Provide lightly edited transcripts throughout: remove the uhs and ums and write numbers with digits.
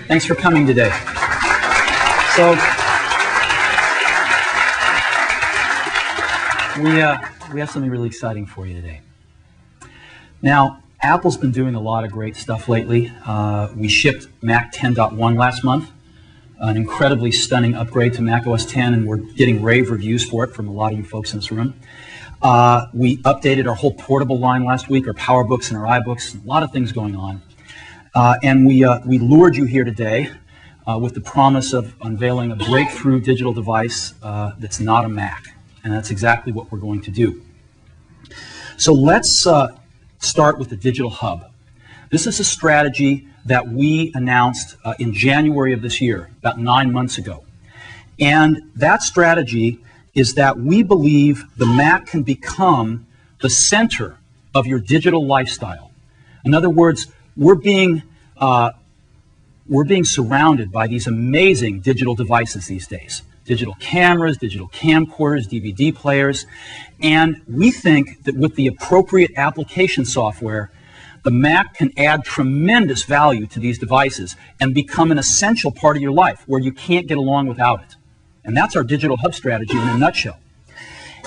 Thanks for coming today. So, we have something really exciting for you today. Now, Apple's been doing a lot of great stuff lately. We shipped Mac 10.1 last month, an incredibly stunning upgrade to Mac OS 10, and we're getting rave reviews for it from a lot of you folks in this room. We updated our whole portable line last week, our PowerBooks and our iBooks, a lot of things going on. And we lured you here today with the promise of unveiling a breakthrough digital device that's not a Mac. And that's exactly what we're going to do. So let's start with the Digital Hub. This is a strategy that we announced in January of this year, about 9 months ago. And that strategy is that we believe the Mac can become the center of your digital lifestyle. In other words, we're being surrounded by these amazing digital devices these days. Digital cameras, digital camcorders, DVD players, and we think that with the appropriate application software, the Mac can add tremendous value to these devices and become an essential part of your life where you can't get along without it. And that's our Digital Hub strategy in a nutshell.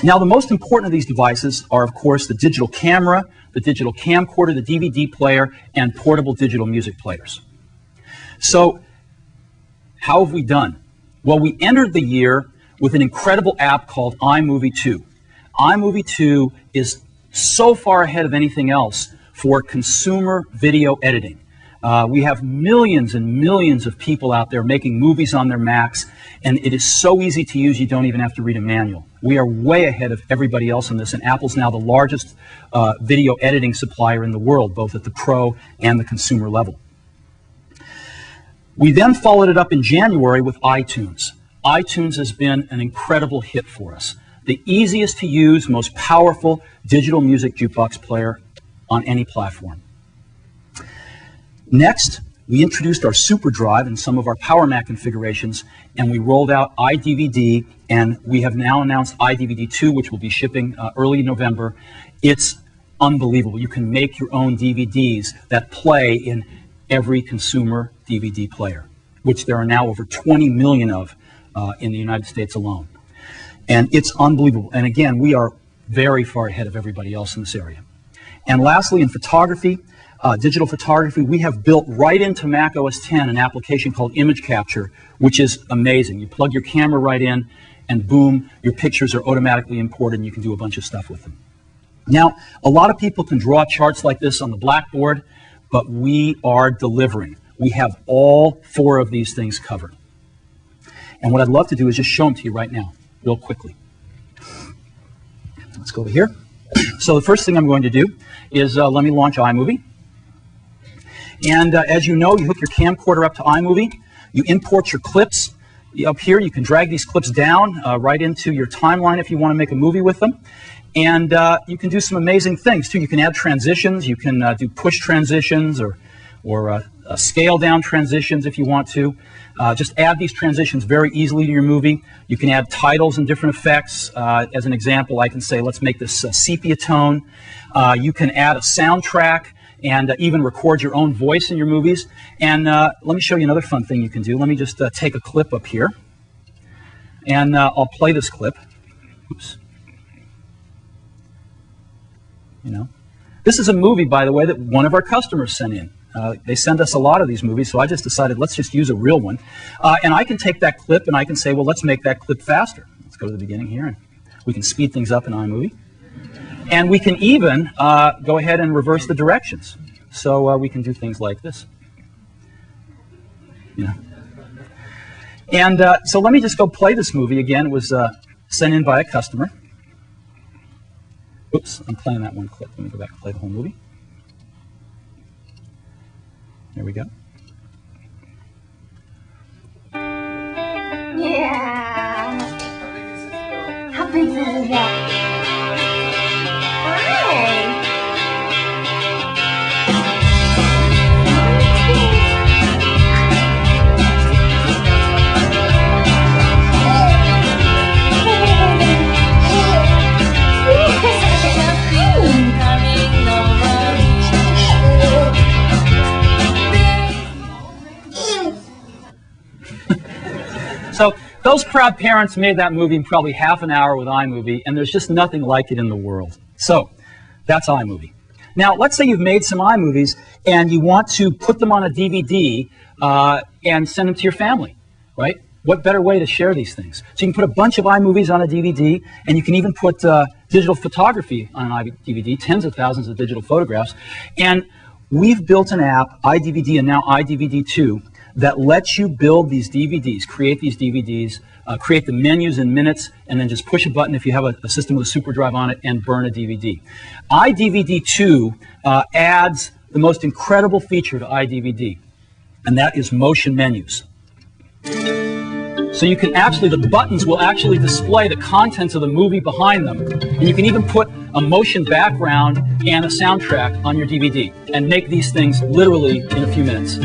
Now, the most important of these devices are, of course, the digital camera, the digital camcorder, the DVD player, and portable digital music players. So, how have we done? Well, we entered the year with an incredible app called iMovie 2. iMovie 2 is so far ahead of anything else for consumer video editing. We have millions and millions of people out there making movies on their Macs, and it is so easy to use you don't even have to read a manual. We are way ahead of everybody else on this, and Apple's now the largest video editing supplier in the world, both at the pro and the consumer level. We then followed it up in January with iTunes. iTunes has been an incredible hit for us. The easiest to use, most powerful digital music jukebox player on any platform. Next, we introduced our Super Drive and some of our Power Mac configurations, and we rolled out iDVD, and we have now announced iDVD 2, which will be shipping early November. It's unbelievable. You can make your own DVDs that play in every consumer DVD player, which there are now over 20 million of in the United States alone. And it's unbelievable. And again, we are very far ahead of everybody else in this area. And lastly, in photography, digital photography, we have built right into Mac OS 10 an application called Image Capture, which is amazing. You plug your camera right in, and boom, your pictures are automatically imported, and you can do a bunch of stuff with them. Now, a lot of people can draw charts like this on the blackboard, but we are delivering. We have all 4 of these things covered. And what I'd love to do is just show them to you right now, real quickly. Let's go over here. So the first thing I'm going to do is let me launch iMovie. And as you know, you hook your camcorder up to iMovie. You import your clips. Up here, you can drag these clips down right into your timeline if you want to make a movie with them. And you can do some amazing things, too. You can add transitions. You can do push transitions or scale down transitions if you want to. Just add these transitions very easily to your movie. You can add titles and different effects. As an example, I can say, let's make this sepia tone. You can add a soundtrack and even record your own voice in your movies. And let me show you another fun thing you can do. Let me just take a clip up here. And I'll play this clip. Oops. You know, this is a movie, by the way, that one of our customers sent in. They send us a lot of these movies, so I just decided let's just use a real one. And I can take that clip and I can say, well, let's make that clip faster. Let's go to the beginning here, and we can speed things up in iMovie. And we can even go ahead and reverse the directions. So we can do things like this. You know. And so let me just go play this movie again. It was sent in by a customer. Oops, I'm playing that one clip. Let me go back and play the whole movie. There we go. Yeah. How big is that? So those proud parents made that movie in probably half an hour with iMovie, and there's just nothing like it in the world. So that's iMovie. Now, let's say you've made some iMovies and you want to put them on a DVD and send them to your family, right? What better way to share these things? So you can put a bunch of iMovies on a DVD, and you can even put digital photography on an iDVD, tens of thousands of digital photographs. And we've built an app, iDVD and now iDVD 2, that lets you build these DVDs, create these DVDs, create the menus in minutes, and then just push a button if you have a system with a super drive on it and burn a DVD. iDVD 2 adds the most incredible feature to iDVD, and that is motion menus. So you can actually, the buttons will actually display the contents of the movie behind them. And you can even put a motion background and a soundtrack on your DVD and make these things literally in a few minutes.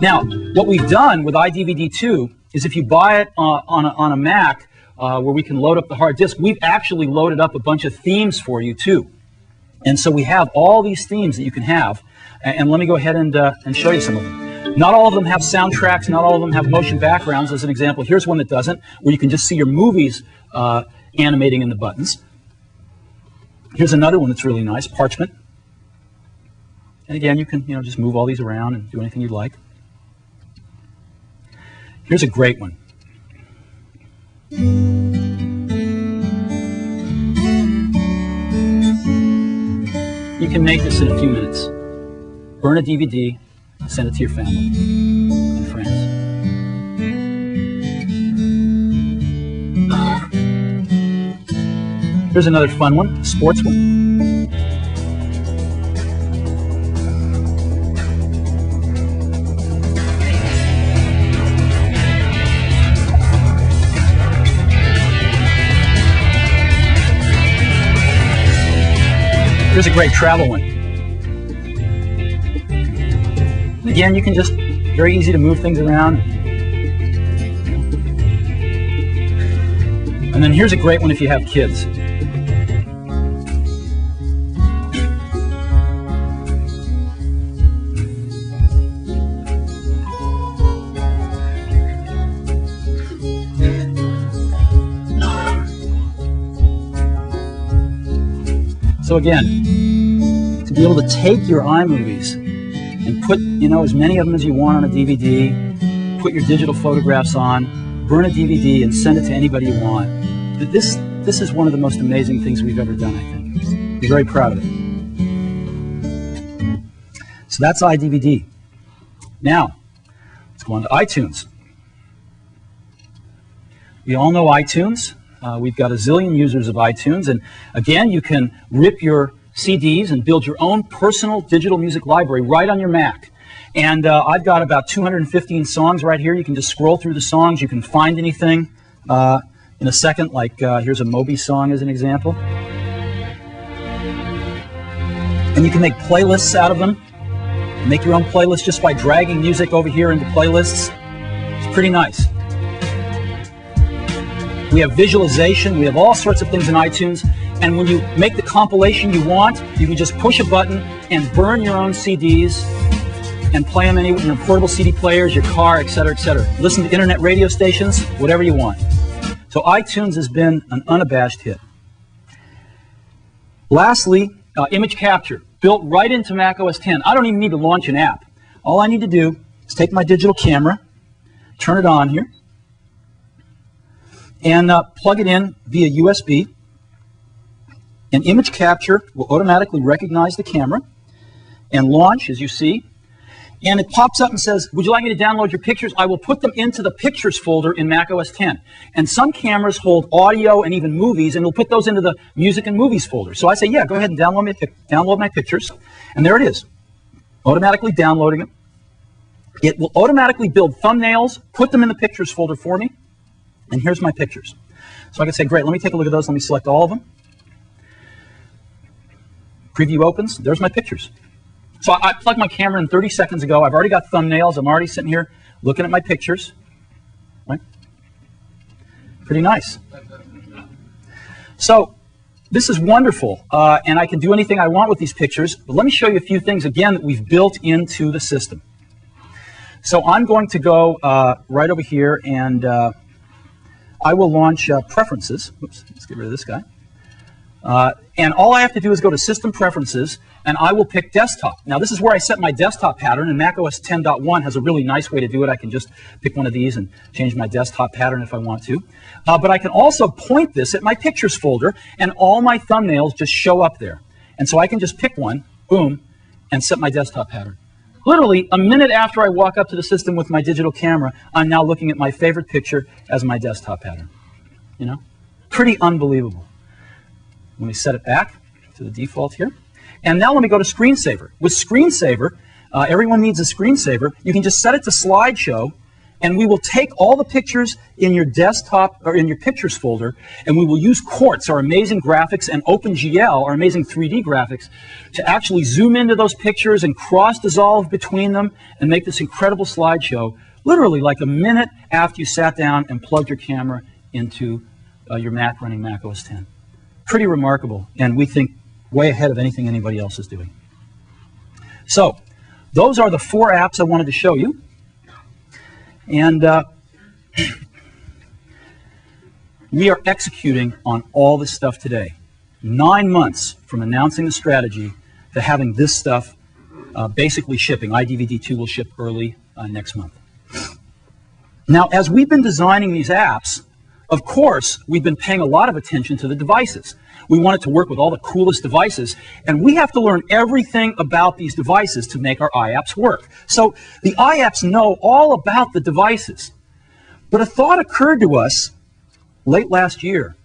Now, what we've done with iDVD 2 is if you buy it on a Mac where we can load up the hard disk, we've actually loaded up a bunch of themes for you too. And so we have all these themes that you can have. And let me go ahead and show you some of them. Not all of them have soundtracks, not all of them have motion backgrounds. As an example, here's one that doesn't, where you can just see your movies animating in the buttons. Here's another one that's really nice, Parchment. And again, you can just move all these around and do anything you'd like. Here's a great one. You can make this in a few minutes. Burn a DVD, send it to your family and friends. Here's another fun one, a sports one. Here's a great travel one. Again, you can just, very easy to move things around. And then here's a great one if you have kids. So again, to be able to take your iMovies and put, as many of them as you want on a DVD, put your digital photographs on, burn a DVD and send it to anybody you want. This is one of the most amazing things we've ever done, I think. We're very proud of it. So that's iDVD. Now, let's go on to iTunes. We all know iTunes. We've got a zillion users of iTunes, and again, you can rip your CDs and build your own personal digital music library right on your Mac. And I've got about 215 songs right here. You can just scroll through the songs. You can find anything in a second, like here's a Moby song as an example. And you can make playlists out of them. Make your own playlist just by dragging music over here into playlists. It's pretty nice. We have visualization. We have all sorts of things in iTunes. And when you make the compilation you want, you can just push a button and burn your own CDs and play them in your portable CD players, your car, etc., etc. Listen to internet radio stations, whatever you want. So iTunes has been an unabashed hit. Lastly, image capture, built right into Mac OS X. I don't even need to launch an app. All I need to do is take my digital camera, turn it on here, and plug it in via USB. And image capture will automatically recognize the camera and launch, as you see. And it pops up and says, would you like me to download your pictures? I will put them into the Pictures folder in Mac OS X. And some cameras hold audio and even movies, and it'll put those into the Music and Movies folder. So I say, yeah, go ahead and download my pictures. And there it is, automatically downloading them. It will automatically build thumbnails, put them in the Pictures folder for me. And here's my pictures. So I can say, great, let me take a look at those. Let me select all of them. Preview opens. There's my pictures. So I plugged my camera in 30 seconds ago. I've already got thumbnails. I'm already sitting here looking at my pictures. Right? Pretty nice. So this is wonderful, and I can do anything I want with these pictures. But let me show you a few things, again, that we've built into the system. So I'm going to go right over here, and I will launch Preferences. Oops, let's get rid of this guy. And all I have to do is go to System Preferences, and I will pick Desktop. Now, this is where I set my desktop pattern, and macOS 10.1 has a really nice way to do it. I can just pick one of these and change my desktop pattern if I want to. But I can also point this at my Pictures folder, and all my thumbnails just show up there. And so I can just pick one, boom, and set my desktop pattern. Literally, a minute after I walk up to the system with my digital camera, I'm now looking at my favorite picture as my desktop pattern. You know? Pretty unbelievable. Let me set it back to the default here. And now let me go to Screensaver. With Screensaver, everyone needs a screensaver. You can just set it to slideshow, and we will take all the pictures in your desktop or in your Pictures folder, and we will use Quartz, our amazing graphics, and OpenGL, our amazing 3D graphics, to actually zoom into those pictures and cross-dissolve between them and make this incredible slideshow, literally like a minute after you sat down and plugged your camera into your Mac running macOS 10. Pretty remarkable, and we think way ahead of anything anybody else is doing. So, those are the 4 apps I wanted to show you. And we are executing on all this stuff today. 9 months from announcing the strategy to having this stuff basically shipping. iDVD 2 will ship early next month. Now, as we've been designing these apps, of course, we've been paying a lot of attention to the devices. We want it to work with all the coolest devices, and we have to learn everything about these devices to make our iApps work. So the iApps know all about the devices. But a thought occurred to us late last year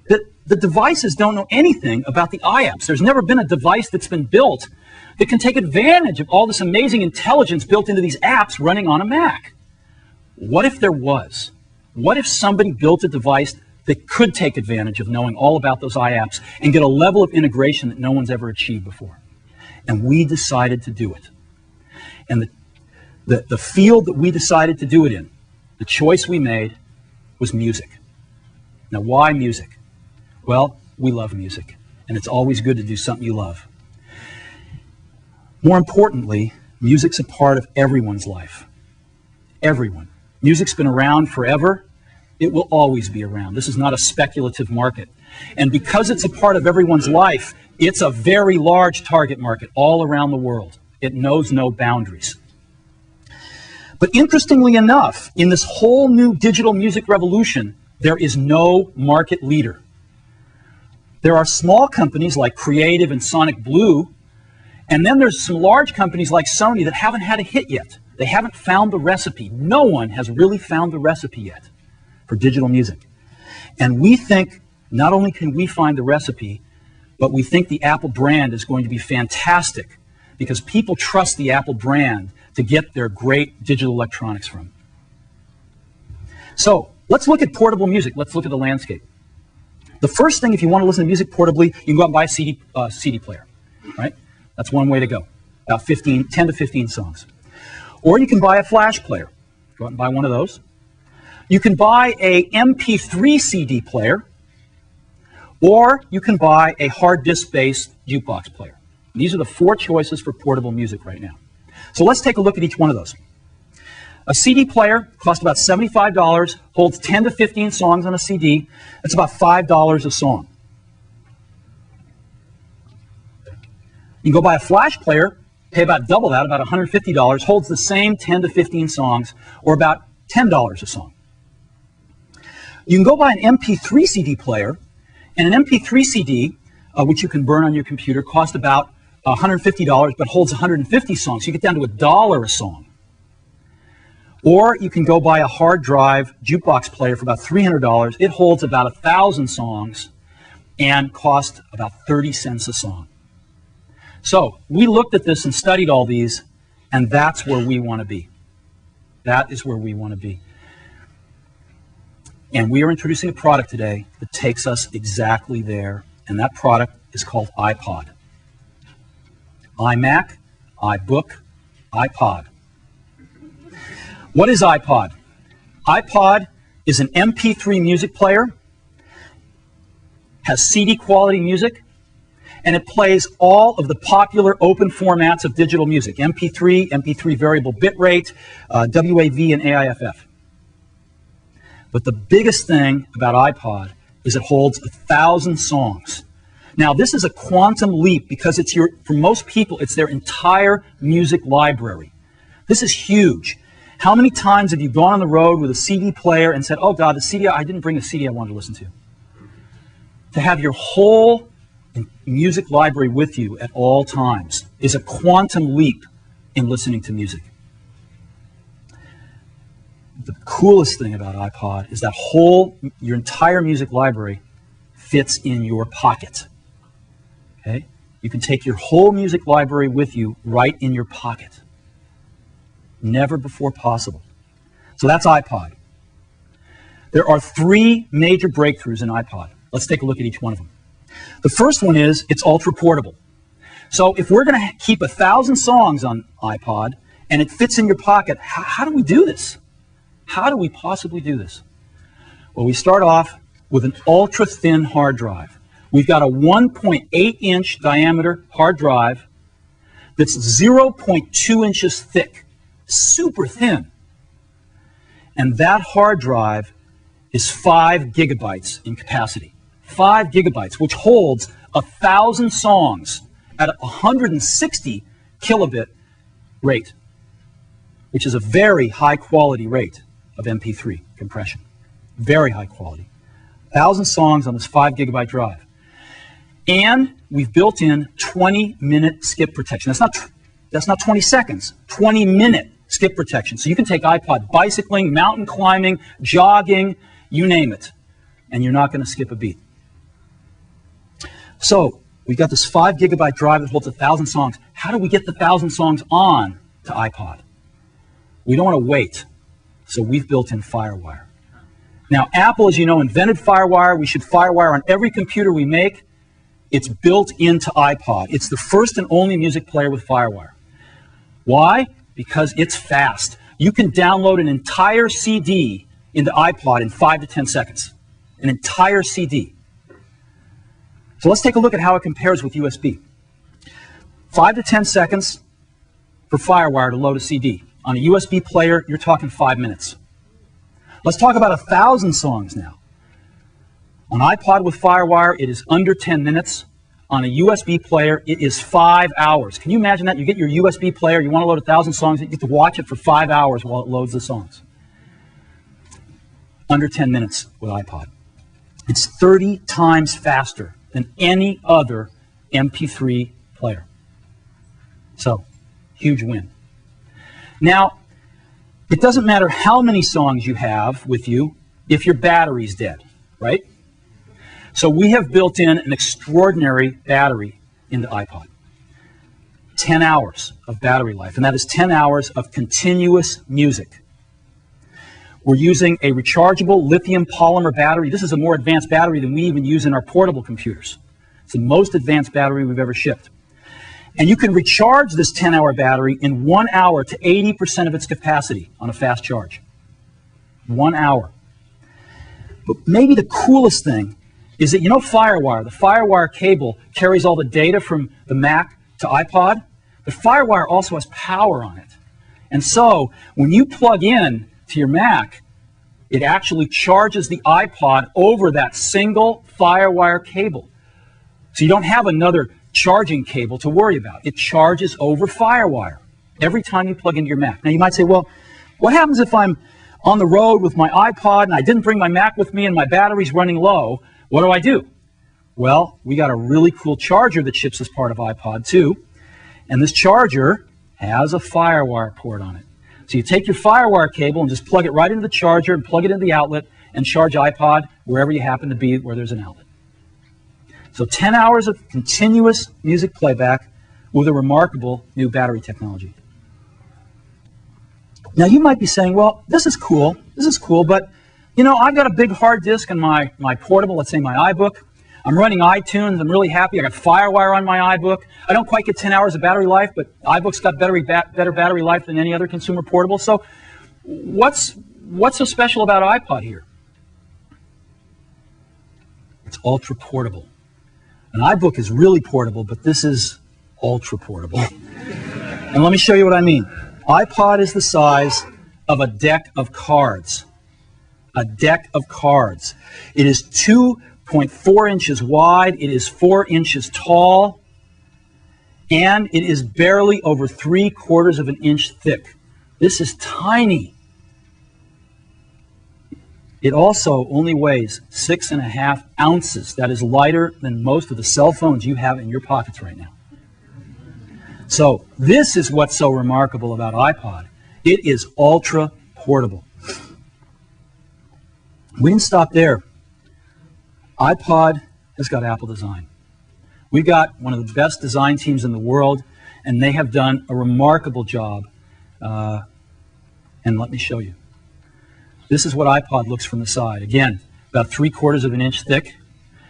that the devices don't know anything about the iApps. There's never been a device that's been built that can take advantage of all this amazing intelligence built into these apps running on a Mac. What if there was? What if somebody built a device that could take advantage of knowing all about those iApps and get a level of integration that no one's ever achieved before? And we decided to do it. And the field that we decided to do it in, the choice we made, was music. Now, why music? Well, we love music, and it's always good to do something you love. More importantly, music's a part of everyone's life. Everyone. Music's been around forever. It will always be around. This is not a speculative market. And because it's a part of everyone's life, it's a very large target market all around the world. It knows no boundaries. But interestingly enough, in this whole new digital music revolution, there is no market leader. There are small companies like Creative and Sonic Blue, and then there's some large companies like Sony that haven't had a hit yet. They haven't found the recipe. No one has really found the recipe yet for digital music. And we think not only can we find the recipe, but we think the Apple brand is going to be fantastic because people trust the Apple brand to get their great digital electronics from. So let's look at portable music. Let's look at the landscape. The first thing, if you want to listen to music portably, you can go out and buy a CD player, right? That's one way to go, about 10 to 15 songs. Or you can buy a flash player. Go out and buy one of those. You can buy a MP3 CD player, or you can buy a hard disk-based jukebox player. These are the 4 choices for portable music right now. So let's take a look at each one of those. A CD player costs about $75, holds 10 to 15 songs on a CD. That's about $5 a song. You can go buy a flash player, pay about double that, about $150, holds the same 10 to 15 songs, or about $10 a song. You can go buy an MP3 CD player, and an MP3 CD, which you can burn on your computer, costs about $150, but holds 150 songs. So you get down to $1 a song. Or you can go buy a hard drive jukebox player for about $300. It holds about 1,000 songs and costs about 30 cents a song. So we looked at this and studied all these, and that's where we want to be. That is where we want to be. And we are introducing a product today that takes us exactly there, and that product is called iPod. iMac, iBook, iPod. What is iPod? iPod is an MP3 music player, has CD quality music, and it plays all of the popular open formats of digital music, MP3, MP3 variable bitrate, WAV, and AIFF. But the biggest thing about iPod is it holds 1,000 songs. Now, this is a quantum leap because for most people, it's their entire music library. This is huge. How many times have you gone on the road with a CD player and said, oh God, I didn't bring the CD I wanted to listen to? To have your whole music library with you at all times is a quantum leap in listening to music. The coolest thing about iPod is that your entire music library fits in your pocket. Okay? You can take your whole music library with you right in your pocket. Never before possible. So that's iPod. There are 3 major breakthroughs in iPod. Let's take a look at each one of them. The first one is it's ultra portable. So if we're going to keep 1,000 songs on iPod and it fits in your pocket, how do we do this? How do we possibly do this? Well, we start off with an ultra thin hard drive. We've got a 1.8-inch diameter hard drive that's 0.2 inches thick. Super thin. And that hard drive is 5 gigabytes in capacity. 5 gigabytes, which holds 1,000 songs at a 160 kilobit rate, which is a very high quality rate of MP3 compression. Very high quality. 1,000 songs on this 5 gigabyte drive. And we've built in 20-minute skip protection. That's not 20 seconds, 20-minute skip protection. So you can take iPod bicycling, mountain climbing, jogging, you name it, and you're not going to skip a beat. So we've got this 5 gigabyte drive that holds 1,000 songs. How do we get the 1,000 songs on to iPod? We don't want to wait, so we've built in FireWire. Now, Apple, as you know, invented FireWire. We should FireWire on every computer we make. It's built into iPod. It's the first and only music player with FireWire. Why? Because it's fast. You can download an entire CD into iPod in 5 to 10 seconds. An entire CD. So let's take a look at how it compares with USB. 5 to 10 seconds for FireWire to load a CD. On a USB player, you're talking 5 minutes. Let's talk about 1,000 songs now. On iPod with FireWire, it is under 10 minutes. On a USB player, it is 5 hours. Can you imagine that? You get your USB player, you want to load 1,000 songs, you get to watch it for 5 hours while it loads the songs. Under 10 minutes with iPod. It's 30 times faster than any other MP3 player. So, huge win. Now, it doesn't matter how many songs you have with you if your battery's dead, right? So we have built in an extraordinary battery into iPod. 10 hours of battery life, and that is 10 hours of continuous music. We're using a rechargeable lithium polymer battery. This is a more advanced battery than we even use in our portable computers. It's the most advanced battery we've ever shipped. And you can recharge this 10-hour battery in 1 hour to 80% of its capacity on a fast charge. 1 hour. But maybe the coolest thing is that, you know, FireWire, the FireWire cable carries all the data from the Mac to iPod, but FireWire also has power on it. And so, when you plug in to your Mac, it actually charges the iPod over that single FireWire cable. So you don't have another charging cable to worry about. It charges over FireWire every time you plug into your Mac. Now you might say, well, what happens if I'm on the road with my iPod and I didn't bring my Mac with me and my battery's running low? What do? Well, we got a really cool charger that ships as part of iPod too. And this charger has a FireWire port on it. So you take your FireWire cable and just plug it right into the charger and plug it into the outlet and charge iPod wherever you happen to be where there's an outlet. So 10 hours of continuous music playback with a remarkable new battery technology. Now you might be saying, well, this is cool, but you know, I've got a big hard disk in my portable, let's say my iBook. I'm running iTunes, I'm really happy, I got FireWire on my iBook. I don't quite get 10 hours of battery life, but iBook's got better battery life than any other consumer portable. So what's so special about iPod here? It's ultra portable. An iBook is really portable, but this is ultra portable. And let me show you what I mean. iPod is the size of a deck of cards. A deck of cards. It is 2.4 inches wide, it is 4 inches tall, and it is barely over 3/4 of an inch thick. This is tiny. It also only weighs 6.5 ounces. That is lighter than most of the cell phones you have in your pockets right now. So this is what's so remarkable about iPod. It is ultra portable. We didn't stop there. iPod has got Apple design. We've got one of the best design teams in the world, and they have done a remarkable job. And let me show you. This is what iPod looks from the side. Again, about 3/4 of an inch thick.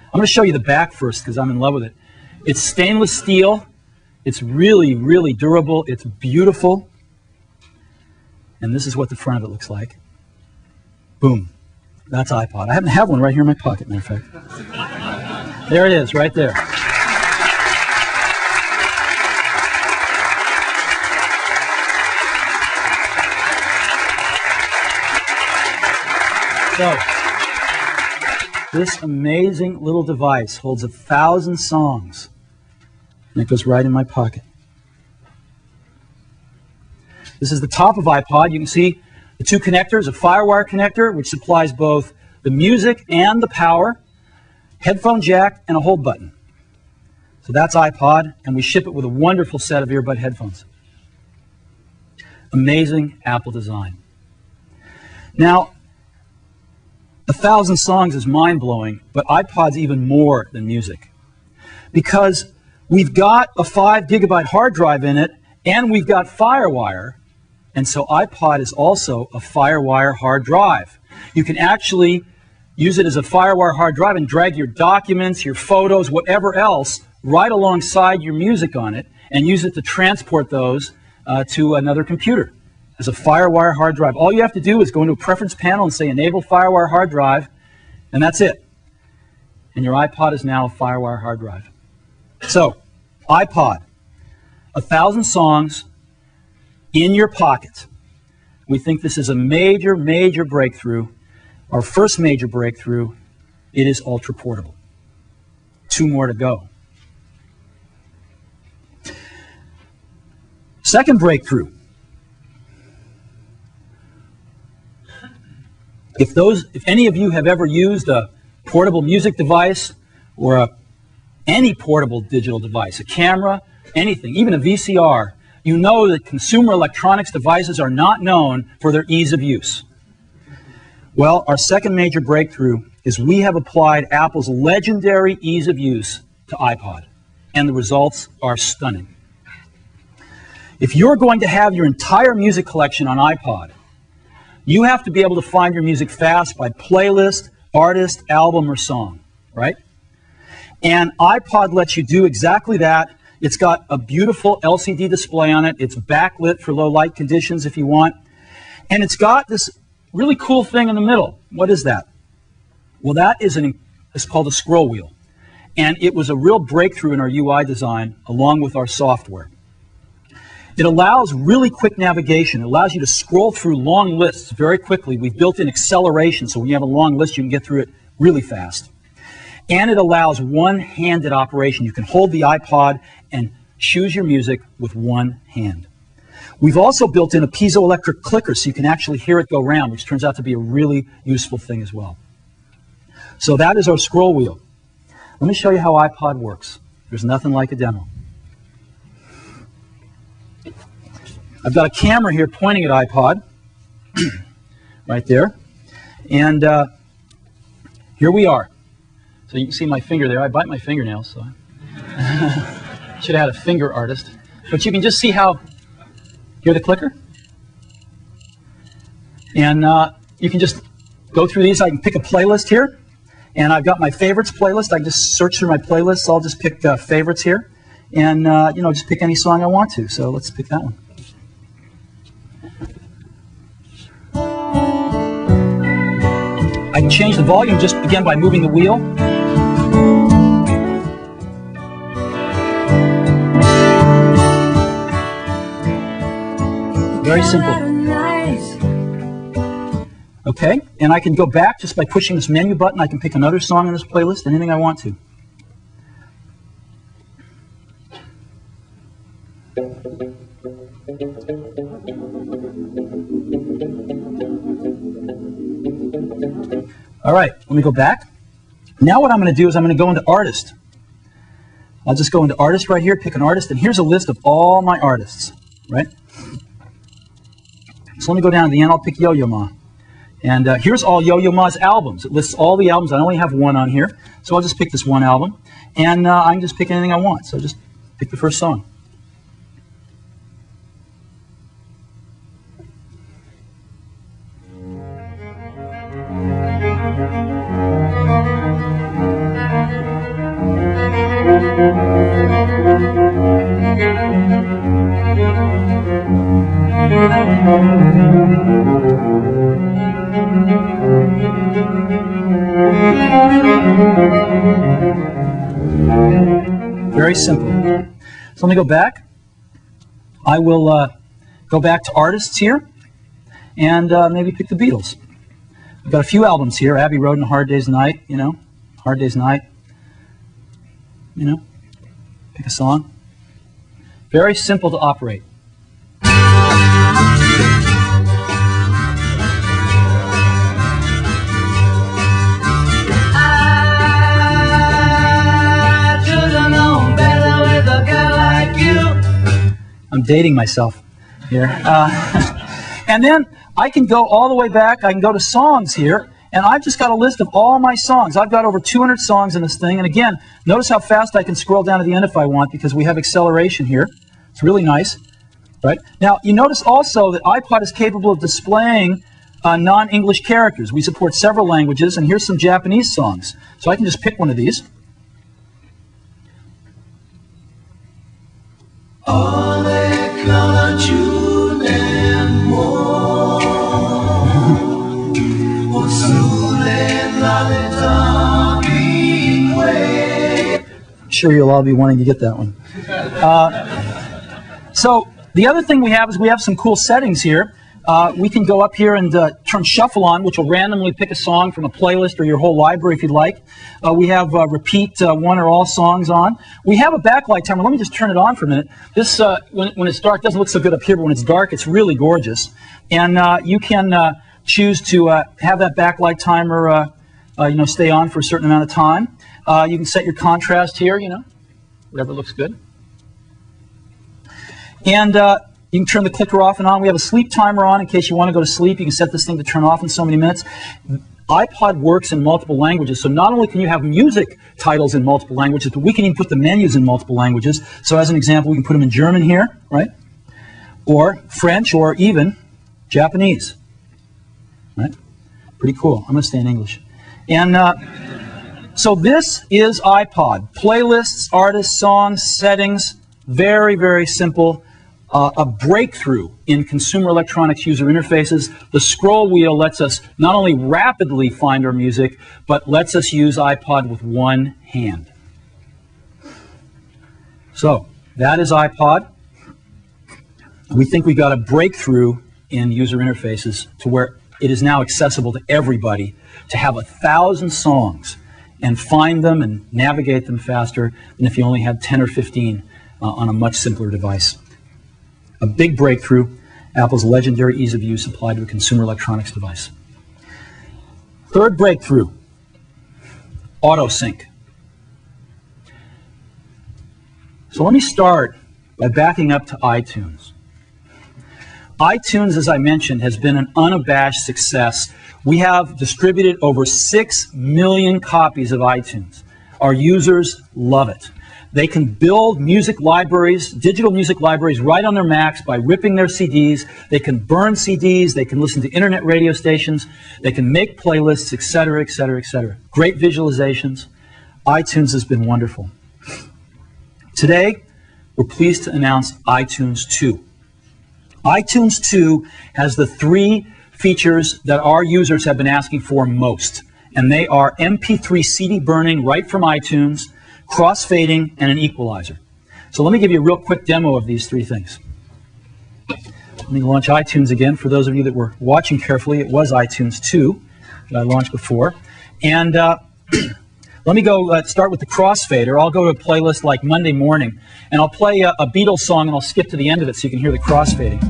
I'm going to show you the back first because I'm in love with it. It's stainless steel. It's really, really durable. It's beautiful. And this is what the front of it looks like. Boom. That's iPod. I happen to have one right here in my pocket, matter of fact. There it is, right there. So, this amazing little device holds 1,000 songs, and it goes right in my pocket. This is the top of iPod. You can see the two connectors, a FireWire connector, which supplies both the music and the power, headphone jack, and a hold button. So that's iPod, and we ship it with a wonderful set of earbud headphones. Amazing Apple design. Now, 1,000 songs is mind-blowing, but iPod's even more than music. Because we've got a 5 gigabyte hard drive in it, and we've got FireWire, and so iPod is also a FireWire hard drive. You can actually use it as a FireWire hard drive and drag your documents, your photos, whatever else, right alongside your music on it, and use it to transport those to another computer as a FireWire hard drive. All you have to do is go into a preference panel and say Enable FireWire hard drive, and that's it. And your iPod is now a FireWire hard drive. So, iPod, 1,000 songs in your pocket. We think this is a major, major breakthrough. Our first major breakthrough. It is ultra portable. 2 more to go. Second breakthrough. If any of you have ever used a portable music device or any portable digital device, a camera, anything, even a VCR, you know that consumer electronics devices are not known for their ease of use. Well, our second major breakthrough is we have applied Apple's legendary ease of use to iPod, and the results are stunning. If you're going to have your entire music collection on iPod, you have to be able to find your music fast by playlist, artist, album, or song, right? And iPod lets you do exactly that. It's got a beautiful LCD display on it. It's backlit for low light conditions if you want. And it's got this really cool thing in the middle. What is that? Well, that is it's called a scroll wheel. And it was a real breakthrough in our UI design along with our software. It allows really quick navigation. It allows you to scroll through long lists very quickly. We've built in acceleration, so when you have a long list, you can get through it really fast. And it allows one-handed operation. You can hold the iPod and choose your music with one hand. We've also built in a piezoelectric clicker so you can actually hear it go round, which turns out to be a really useful thing as well. So that is our scroll wheel. Let me show you how iPod works. There's nothing like a demo. I've got a camera here pointing at iPod, right there, and here we are. So you can see my finger there. I bite my fingernails, so should have had a finger artist. But you can just see how, hear the clicker? And you can just go through these. I can pick a playlist here, and I've got my favorites playlist. I can just search through my playlists. I'll just pick favorites here, and just pick any song I want to. So let's pick that one. I can change the volume just again by moving the wheel. Very simple. Okay, and I can go back just by pushing this menu button. I can pick another song in this playlist, anything I want to. All right, let me go back. Now what I'm going to do is I'm going to go into Artist. I'll just go into Artist right here, pick an artist, and here's a list of all my artists, right? So let me go down to the end. I'll pick Yo-Yo Ma. And here's all Yo-Yo Ma's albums. It lists all the albums. I only have one on here, so I'll just pick this one album. And I can just pick anything I want. So just pick the first song. Very simple. So let me go back. I will go back to artists here and maybe pick the Beatles. I've got a few albums here. Abbey Road and A Hard Day's Night, you know. Hard Day's Night. You know, pick a song. Very simple to operate. I'm dating myself here. And then I can go all the way back. I can go to songs here, and I've just got a list of all my songs. I've got over 200 songs in this thing. And again, notice how fast I can scroll down to the end if I want, because we have acceleration here. It's really nice, right? Now, you notice also that iPod is capable of displaying non-English characters. We support several languages, and here's some Japanese songs. So I can just pick one of these. I'm sure you'll all be wanting to get that one. So the other thing we have is we have some cool settings here. We can go up here and turn Shuffle on, which will randomly pick a song from a playlist or your whole library if you'd like. We have Repeat one or all songs on. We have a backlight timer. Let me just turn it on for a minute. This, when it's dark, doesn't look so good up here, but when it's dark, it's really gorgeous. And you can choose to have that backlight timer stay on for a certain amount of time. You can set your contrast here, whatever looks good. And you can turn the clicker off and on. We have a sleep timer on in case you want to go to sleep. You can set this thing to turn off in so many minutes. iPod works in multiple languages, so not only can you have music titles in multiple languages, but we can even put the menus in multiple languages. So as an example, we can put them in German here, right? Or French, or even Japanese, right? Pretty cool. I'm going to stay in English. And so this is iPod. Playlists, artists, songs, settings, very, very simple. A breakthrough in consumer electronics user interfaces. The scroll wheel lets us not only rapidly find our music, but lets us use iPod with one hand. So, that is iPod. We think we got a breakthrough in user interfaces to where it is now accessible to everybody to have 1,000 songs and find them and navigate them faster than if you only had 10 or 15 on a much simpler device. A big breakthrough, Apple's legendary ease of use applied to a consumer electronics device. Third breakthrough, auto-sync. So let me start by backing up to iTunes. iTunes, as I mentioned, has been an unabashed success. We have distributed over 6 million copies of iTunes. Our users love it. They can build music libraries, digital music libraries, right on their Macs by ripping their CDs. They can burn CDs. They can listen to internet radio stations. They can make playlists, etc., etc., etc. Great visualizations. iTunes has been wonderful. Today, we're pleased to announce iTunes 2. iTunes 2 has the 3 features that our users have been asking for most, and they are MP3 CD burning right from iTunes, crossfading, and an equalizer. So let me give you a real quick demo of these 3 things. Let me launch iTunes again. For those of you that were watching carefully, it was iTunes 2 that I launched before. And let me go start with the crossfader. I'll go to a playlist like Monday Morning, and I'll play a Beatles song, and I'll skip to the end of it so you can hear the crossfading.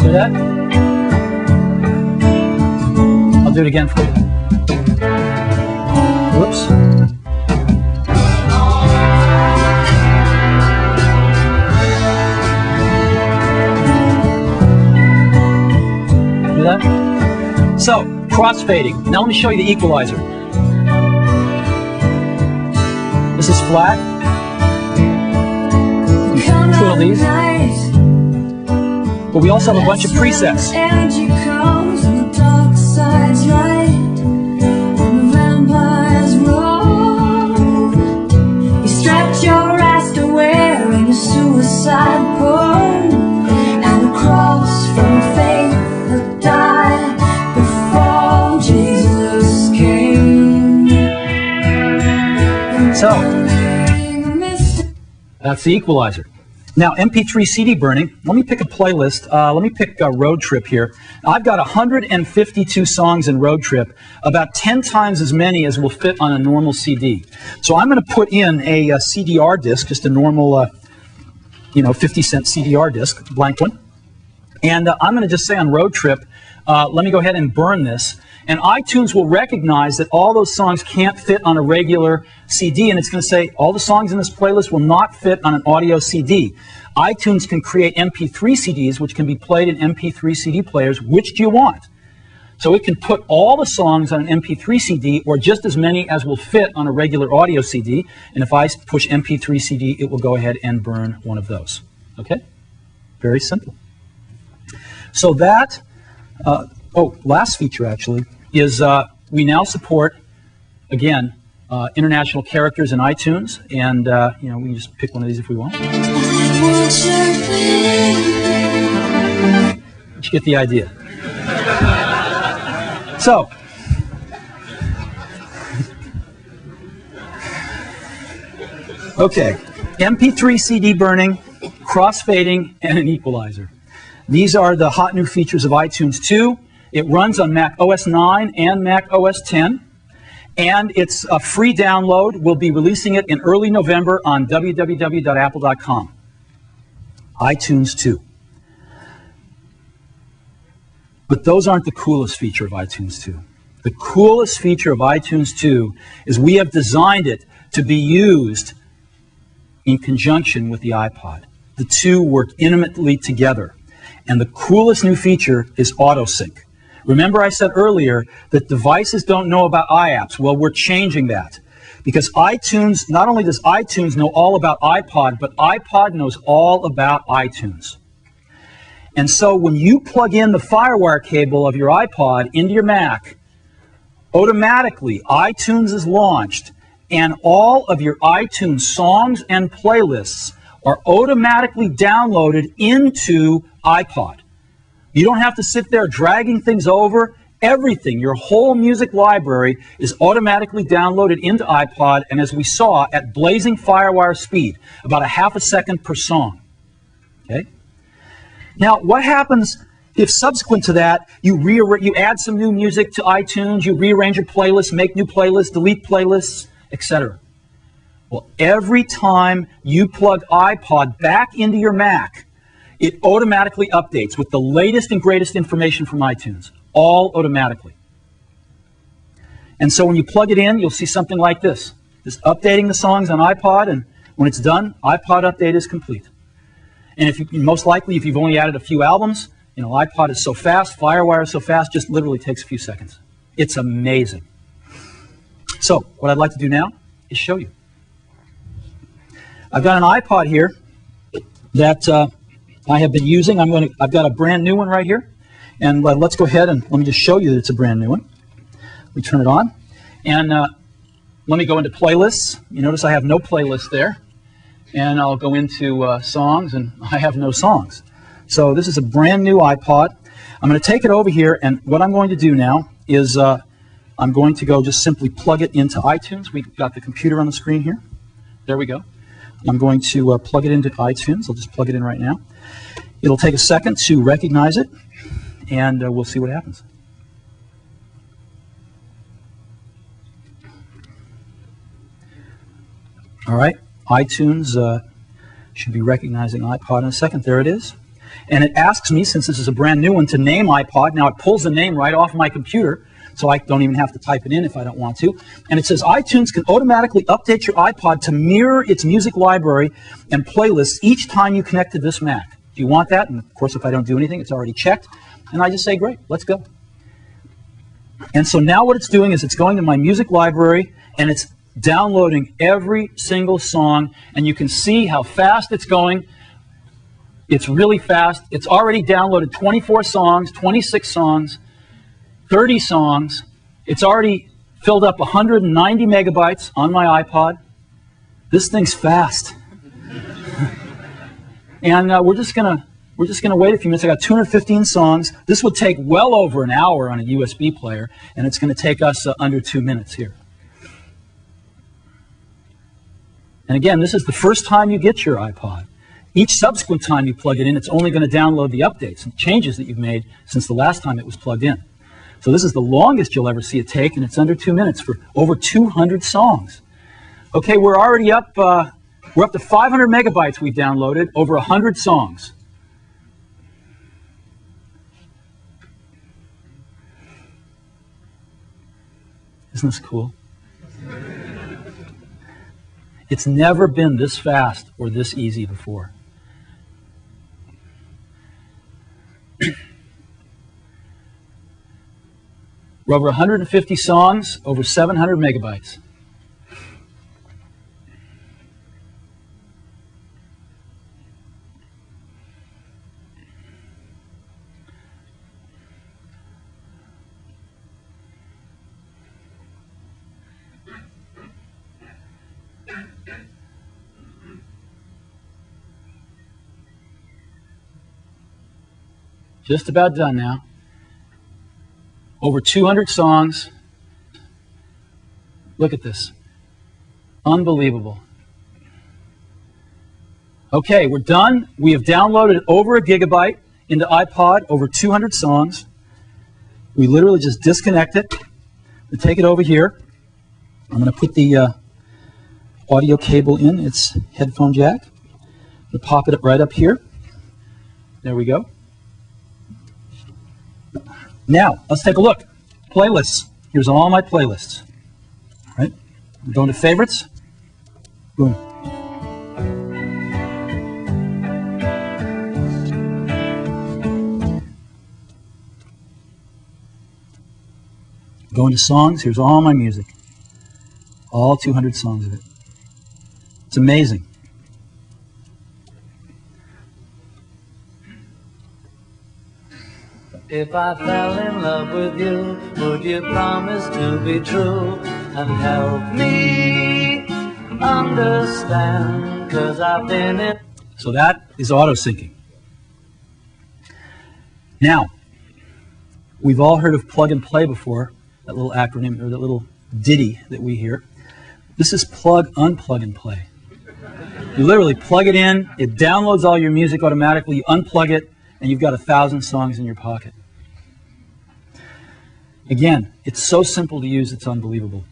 See that? I'll do it again for you. Whoops. So, crossfading. Now let me show you the equalizer. This is flat. Two of these. But we also have a bunch of presets. You stretch your ass to wearing a suicide pose and a cross from faith that died before Jesus came. So, that's the equalizer. Now, MP3 CD burning, let me pick a playlist. Let me pick Road Trip here. I've got 152 songs in Road Trip, about 10 times as many as will fit on a normal CD. So I'm going to put in a CDR disc, just a normal, 50-cent CDR disc, blank one. And I'm going to just say on Road Trip, let me go ahead and burn this. And iTunes will recognize that all those songs can't fit on a regular CD, and it's going to say all the songs in this playlist will not fit on an audio CD. iTunes can create MP3 CDs, which can be played in MP3 CD players. Which do you want? So it can put all the songs on an MP3 CD, or just as many as will fit on a regular audio CD. And if I push MP3 CD, it will go ahead and burn one of those. Okay? Very simple. So that, last feature actually, is we now support, again, international characters in iTunes, and we can just pick one of these if we want. You get the idea. So, okay, MP3 CD burning, crossfading, and an equalizer. These are the hot new features of iTunes 2. It runs on Mac OS 9 and Mac OS 10, and it's a free download. We'll be releasing it in early November on www.apple.com. iTunes 2. But those aren't the coolest feature of iTunes 2. The coolest feature of iTunes 2 is we have designed it to be used in conjunction with the iPod. The two work intimately together. And the coolest new feature is AutoSync. Remember I said earlier that devices don't know about iApps. Well, we're changing that. Because iTunes, not only does iTunes know all about iPod, but iPod knows all about iTunes. And so when you plug in the FireWire cable of your iPod into your Mac, automatically iTunes is launched, and all of your iTunes songs and playlists are automatically downloaded into iPod. You don't have to sit there dragging things over. Everything, your whole music library, is automatically downloaded into iPod, and as we saw, at blazing FireWire speed, about a half a second per song. Okay? Now, what happens if subsequent to that, you add some new music to iTunes, you rearrange your playlist, make new playlists, delete playlists, etc.? Well, every time you plug iPod back into your Mac, it automatically updates with the latest and greatest information from iTunes, all automatically. And so when you plug it in, you'll see something like this. Just updating the songs on iPod, and when it's done, iPod update is complete. And most likely, if you've only added a few albums, iPod is so fast, FireWire is so fast, just literally takes a few seconds. It's amazing. So what I'd like to do now is show you. I've got an iPod here that I have been using. I've got a brand new one right here, and let's go ahead and let me just show you that it's a brand new one. We turn it on, and let me go into playlists. You notice I have no playlist there, and I'll go into songs, and I have no songs. So this is a brand new iPod. I'm going to take it over here, and what I'm going to do now is I'm going to go just simply plug it into iTunes. We've got the computer on the screen here. There we go. I'm going to plug it into iTunes. I'll just plug it in right now. It'll take a second to recognize it, and we'll see what happens. All right, iTunes should be recognizing iPod in a second. There it is. And it asks me, since this is a brand new one, to name iPod. Now it pulls the name right off my computer, so I don't even have to type it in if I don't want to. And it says iTunes can automatically update your iPod to mirror its music library and playlists each time you connect to this Mac. Do you want that? And of course, if I don't do anything, it's already checked. And I just say, great, let's go. And so now what it's doing is it's going to my music library, and it's downloading every single song, and you can see how fast it's going. It's really fast. It's already downloaded 24 songs, 26 songs, 30 songs. It's already filled up 190 megabytes on my iPod. This thing's fast. And we're just gonna wait a few minutes. I got 215 songs. This would take well over an hour on a USB player, and it's going to take us under 2 minutes here. And again, this is the first time you get your iPod. Each subsequent time you plug it in, it's only going to download the updates and changes that you've made since the last time it was plugged in. So this is the longest you'll ever see it take, and it's under 2 minutes for over 200 songs. Okay, we're already up. We're up to 500 megabytes we've downloaded, over 100 songs. Isn't this cool? It's never been this fast or this easy before. We're over 150 songs, over 700 megabytes. Just about done now. Over 200 songs. Look at this. Unbelievable. Okay, we're done. We have downloaded over a gigabyte into iPod, over 200 songs. We literally just disconnect it. We take it over here. I'm going to put the audio cable in its headphone jack. I'm going to pop it right up here. There we go. Now, let's take a look. Playlists. Here's all my playlists. All right. I'm going to favorites. Boom. Going to songs. Here's all my music. All 200 songs of it. It's amazing. If I fell in love with you, would you promise to be true and help me understand? 'Cause I've been in. So that is auto-syncing. Now, we've all heard of plug and play before, that little acronym or that little ditty that we hear. This is plug, unplug, and play. You literally plug it in, it downloads all your music automatically, you unplug it, and you've got 1,000 songs in your pocket. Again, it's so simple to use, it's unbelievable.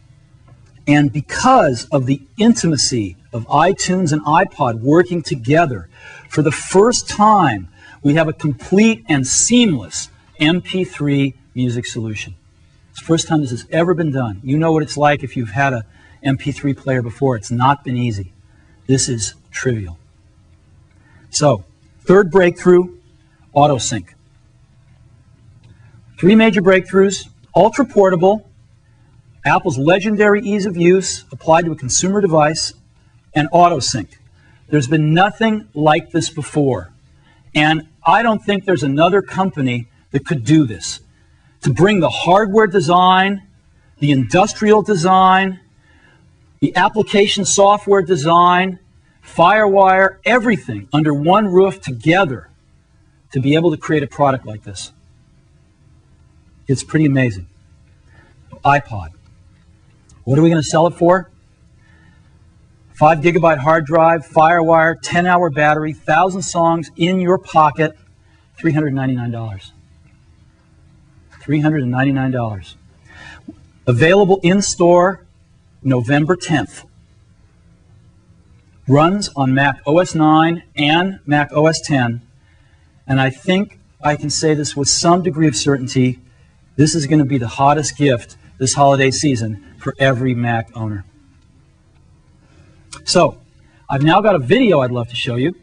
And because of the intimacy of iTunes and iPod working together, for the first time, we have a complete and seamless MP3 music solution. It's the first time this has ever been done. You know what it's like if you've had a MP3 player before. It's not been easy. This is trivial. So, third breakthrough, AutoSync. 3 major breakthroughs: ultra portable, Apple's legendary ease of use applied to a consumer device, and AutoSync. There's been nothing like this before. And I don't think there's another company that could do this. To bring the hardware design, the industrial design, the application software design, FireWire, everything under one roof together to be able to create a product like this. It's pretty amazing. iPod. What are we going to sell it for? 5 gigabyte hard drive, FireWire, 10-hour battery, 1,000 songs in your pocket, $399. $399. Available in store November 10th. Runs on Mac OS 9 and Mac OS 10. And I think I can say this with some degree of certainty. This is going to be the hottest gift this holiday season for every Mac owner. So, I've now got a video I'd love to show you.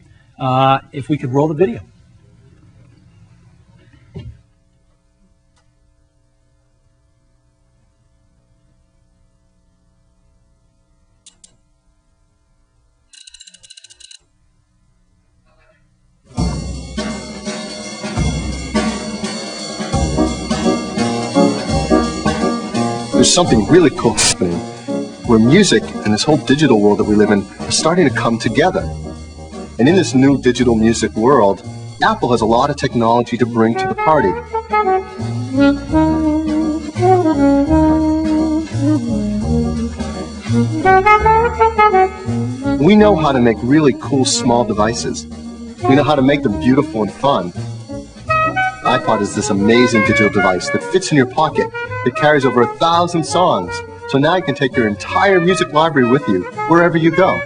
If we could roll the video. There's something really cool happening, where music and this whole digital world that we live in are starting to come together. And in this new digital music world, Apple has a lot of technology to bring to the party. We know how to make really cool small devices. We know how to make them beautiful and fun. The iPod is this amazing digital device that fits in your pocket. It carries over 1,000 songs, so now you can take your entire music library with you wherever you go.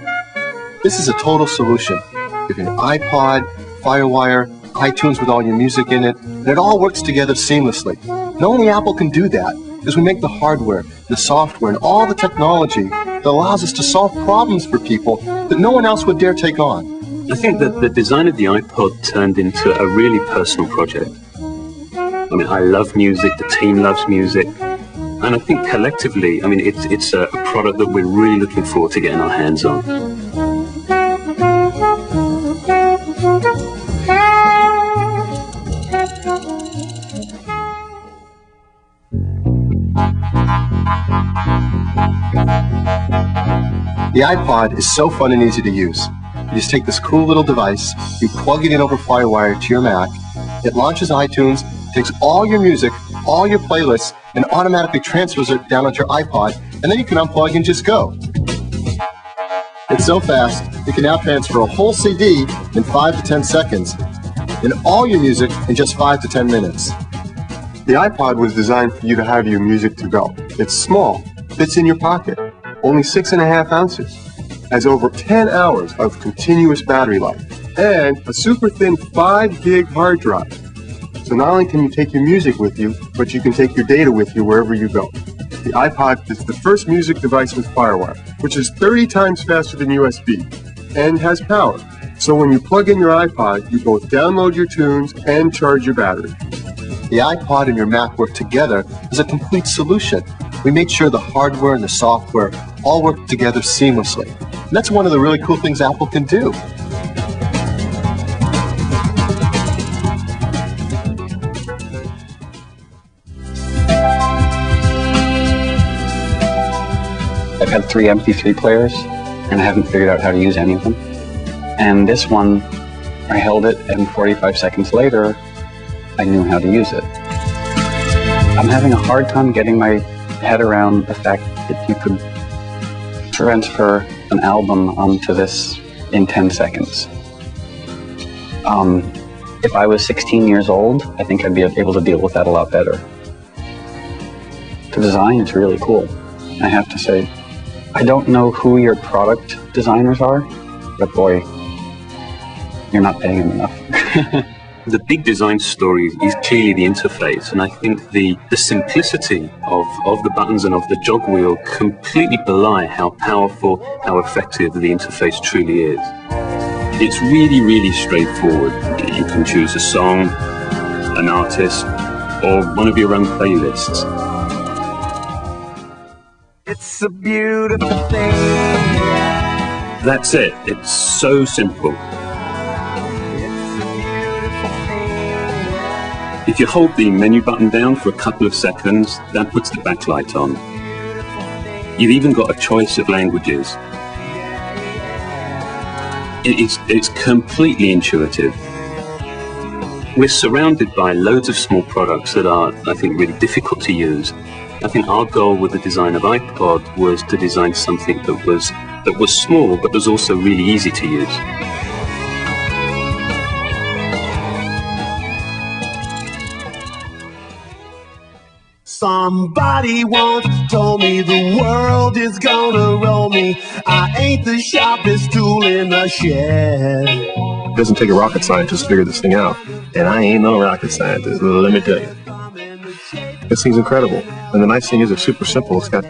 This is a total solution. You have an iPod, FireWire, iTunes with all your music in it, and it all works together seamlessly. And only Apple can do that, because we make the hardware, the software, and all the technology that allows us to solve problems for people that no one else would dare take on. I think that the design of the iPod turned into a really personal project. I mean, I love music, the team loves music, and I think collectively, I mean, it's a product that we're really looking forward to getting our hands on. The iPod is so fun and easy to use. You just take this cool little device, you plug it in over FireWire to your Mac, it launches iTunes, takes all your music, all your playlists, and automatically transfers it down onto your iPod, and then you can unplug and just go. It's so fast, you can now transfer a whole CD in 5 to 10 seconds, and all your music in just 5 to 10 minutes. The iPod was designed for you to have your music to go. It's small, fits in your pocket, only 6.5 ounces, has over 10 hours of continuous battery life, and a super thin 5 gig hard drive. So not only can you take your music with you, but you can take your data with you wherever you go. The iPod is the first music device with FireWire, which is 30 times faster than USB, and has power. So when you plug in your iPod, you both download your tunes and charge your battery. The iPod and your Mac work together as a complete solution. We made sure the hardware and the software all work together seamlessly. And that's one of the really cool things Apple can do. I've had 3 MP3 players, and I haven't figured out how to use any of them. And this one, I held it, and 45 seconds later, I knew how to use it. I'm having a hard time getting my head around the fact that you could transfer an album onto this in 10 seconds. If I was 16 years old, I think I'd be able to deal with that a lot better. The design is really cool, I have to say. I don't know who your product designers are, but boy, you're not paying them enough. The big design story is clearly the interface, and I think the simplicity of the buttons and of the jog wheel completely belie how powerful, how effective the interface truly is. It's really, really straightforward. You can choose a song, an artist, or one of your own playlists. It's a beautiful thing. That's it. It's so simple. If you hold the menu button down for a couple of seconds, that puts the backlight on. You've even got a choice of languages. It's completely intuitive. we're surrounded by loads of small products that are, I think, really difficult to use. I think our goal with the design of iPod was to design something that was small but was also really easy to use. Somebody once told me the world is gonna roll me. I ain't the sharpest tool in the shed. It doesn't take a rocket scientist to figure this thing out. And I ain't no rocket scientist, let me tell you. This thing's incredible. And the nice thing is it's super simple. It's got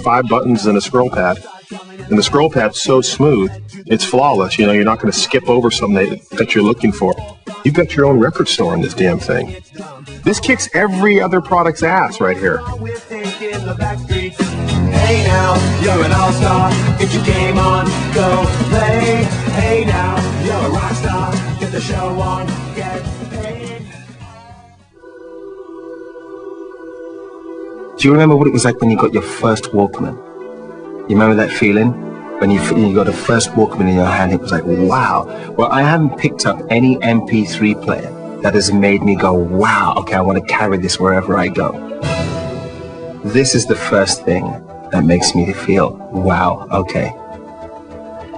5 buttons and a scroll pad. And the scroll pad's so smooth, it's flawless. You know, you're not going to skip over something that you're looking for. You've got your own record store in this damn thing. This kicks every other product's ass right here. Hey now, you're an all-star. Get your game on, go play. Hey now, you're a rock star. Get the show on, get paid. Do you remember what it was like when you got your first Walkman? You remember that feeling? When you got the first Walkman in your hand, it was like, wow. Well, I haven't picked up any MP3 player that has made me go, wow, okay, I want to carry this wherever I go. This is the first thing that makes me feel, wow, okay.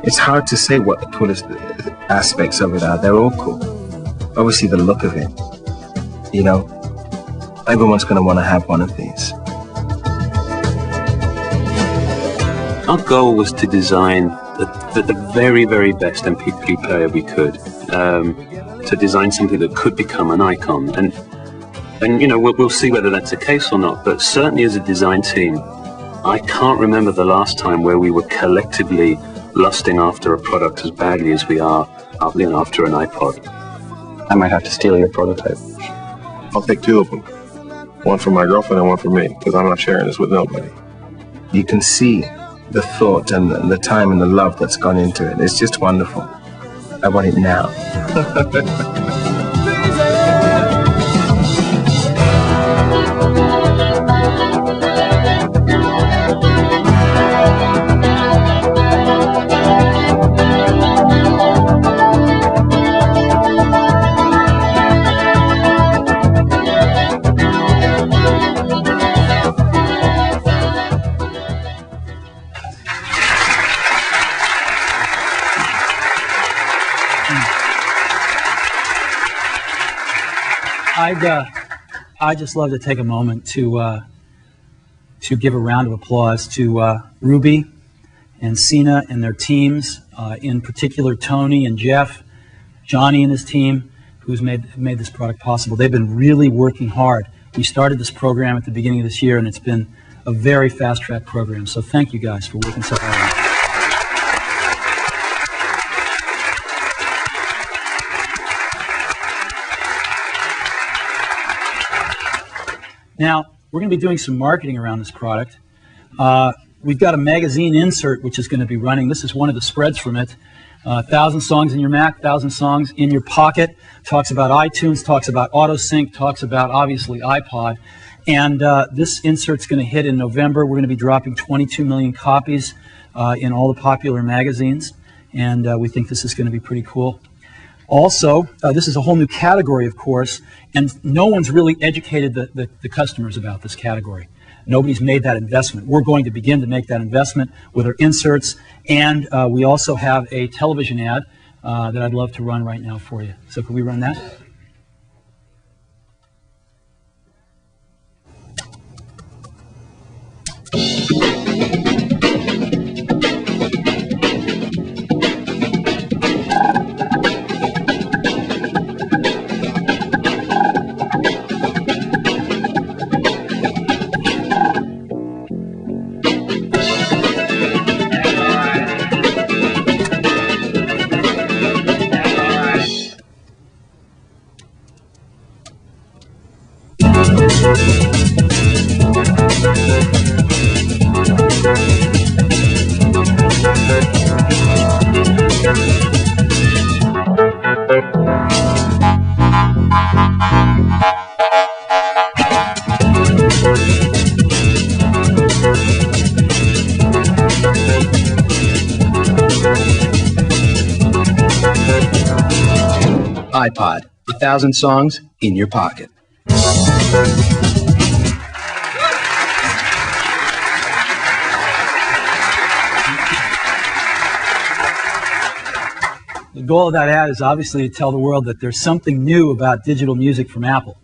It's hard to say what the coolest aspects of it are. They're all cool. Obviously, the look of it. You know, everyone's going to want to have one of these. Our goal was to design the very, very best MP3 player we could, to design something that could become an icon. And you know, we'll see whether that's the case or not, but certainly as a design team, I can't remember the last time where we were collectively lusting after a product as badly as we are after an iPod. I might have to steal your prototype. I'll take 2 of them. One for my girlfriend and one for me, because I'm not sharing this with nobody. You can see the thought and the time and the love that's gone into it. It's just wonderful. I want it now. I'd just love to take a moment to give a round of applause to Ruby and Sina and their teams, in particular Tony and Jeff, Johnny and his team, who's made this product possible. They've been really working hard. We started this program at the beginning of this year, and it's been a very fast-track program. So thank you guys for working so hard. Now, we're going to be doing some marketing around this product. We've got a magazine insert which is going to be running. This is one of the spreads from it. 1,000 songs in your Mac, 1,000 songs in your pocket. Talks about iTunes, talks about AutoSync, talks about, obviously, iPod. And this insert's going to hit in November. We're going to be dropping 22 million copies in all the popular magazines. And we think this is going to be pretty cool. Also, this is a whole new category, of course, and no one's really educated the customers about this category. Nobody's made that investment. We're going to begin to make that investment with our inserts, and we also have a television ad that I'd love to run right now for you. So could we run that? iPod. 1,000 songs in your pocket. The goal of that ad is obviously to tell the world that there's something new about digital music from Apple.